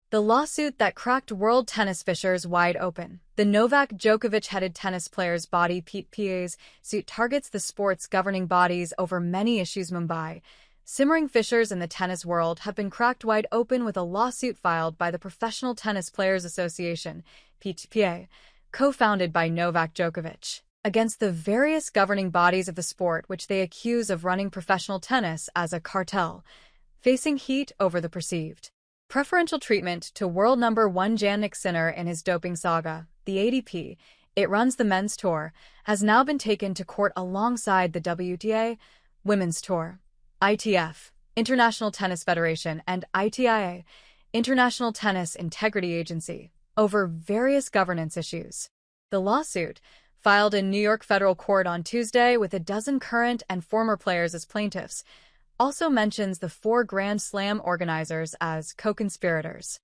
The lawsuit that cracked world tennis fissures wide open. The Novak Djokovic-headed tennis player's body PTPA's suit targets the sport's governing bodies over many issues. Mumbai. Simmering fissures in the tennis world have been cracked wide open with a lawsuit filed by the Professional Tennis Players Association, PTPA, co-founded by Novak Djokovic, against the various governing bodies of the sport which they accuse of running professional tennis as a cartel, facing heat over the perceived preferential treatment to world number one Jannik Sinner in his doping saga. The ATP, it runs the men's tour, has now been taken to court alongside the WTA, Women's Tour, ITF, International Tennis Federation, and ITIA, International Tennis Integrity Agency, over various governance issues. The lawsuit, filed in New York federal court on Tuesday with a dozen current and former players as plaintiffs, also mentions the 4 Grand Slam organizers as co-conspirators.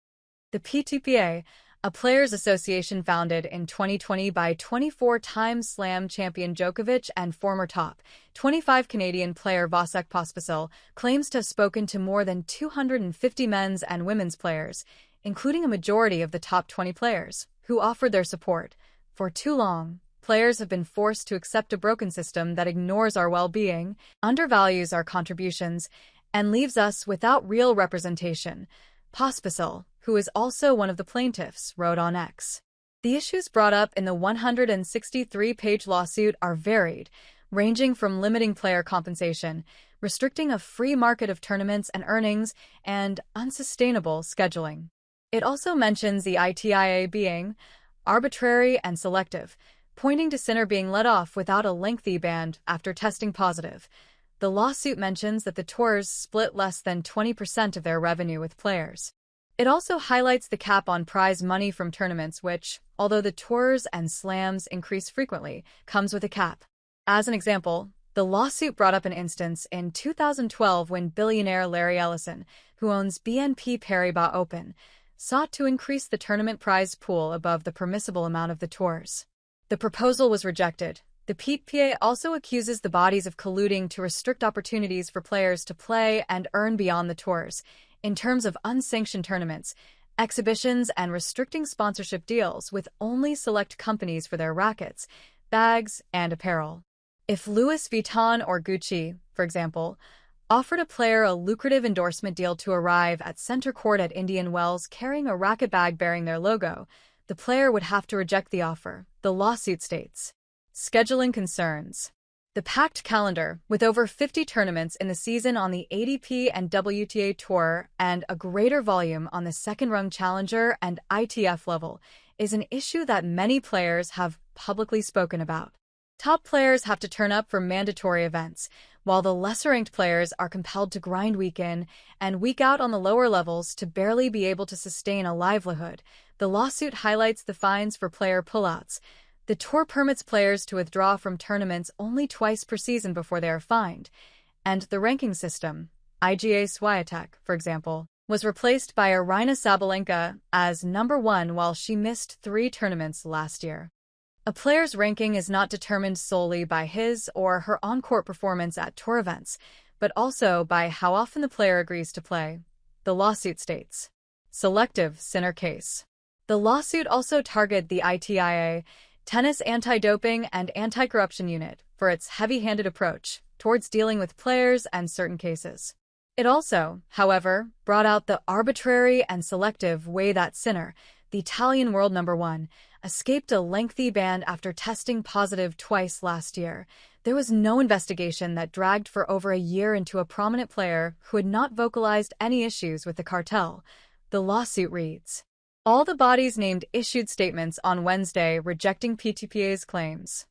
The PTPA, a players' association founded in 2020 by 24-time Slam champion Djokovic and former top 25 Canadian player Vasek Pospisil, claims to have spoken to more than 250 men's and women's players, including a majority of the top 20 players, who offered their support. For too long, players have been forced to accept a broken system that ignores our well-being, undervalues our contributions, and leaves us without real representation, Pospisil, who is also one of the plaintiffs, wrote on X. The issues brought up in the 163-page lawsuit are varied, ranging from limiting player compensation, restricting a free market of tournaments and earnings, and unsustainable scheduling. It also mentions the ITIA being arbitrary and selective, pointing to Sinner being let off without a lengthy ban after testing positive. The lawsuit mentions that the tours split less than 20% of their revenue with players. It also highlights the cap on prize money from tournaments which, although the tours and slams increase frequently, comes with a cap. As an example, the lawsuit brought up an instance in 2012 when billionaire Larry Ellison, who owns BNP Paribas Open, sought to increase the tournament prize pool above the permissible amount of the tours. The proposal was rejected. The PTPA also accuses the bodies of colluding to restrict opportunities for players to play and earn beyond the tours, in terms of unsanctioned tournaments, exhibitions, and restricting sponsorship deals with only select companies for their rackets, bags, and apparel. If Louis Vuitton or Gucci, for example, offered a player a lucrative endorsement deal to arrive at center court at Indian Wells carrying a racket bag bearing their logo, the player would have to reject the offer, the lawsuit states. Scheduling concerns. The packed calendar, with over 50 tournaments in the season on the ATP and WTA Tour and a greater volume on the second-rung Challenger and ITF level, is an issue that many players have publicly spoken about. Top players have to turn up for mandatory events, while the lesser-ranked players are compelled to grind week in and week out on the lower levels to barely be able to sustain a livelihood. The lawsuit highlights the fines for player pullouts. The tour permits players to withdraw from tournaments only twice per season before they are fined, and the ranking system, IGA Swiatek, for example, was replaced by Aryna Sabalenka as number 1 while she missed 3 tournaments last year. A player's ranking is not determined solely by his or her on-court performance at tour events, but also by how often the player agrees to play, the lawsuit states. Selective Sinner case. The lawsuit also targeted the ITIA, Tennis Anti-Doping and Anti-Corruption Unit, for its heavy-handed approach towards dealing with players and certain cases. It also, however, brought out the arbitrary and selective way that Sinner, the Italian world number 1, escaped a lengthy ban after testing positive twice last year. There was no investigation that dragged for over a year into a prominent player who had not vocalized any issues with the cartel. The lawsuit reads. All the bodies named issued statements on Wednesday rejecting PTPA's claims.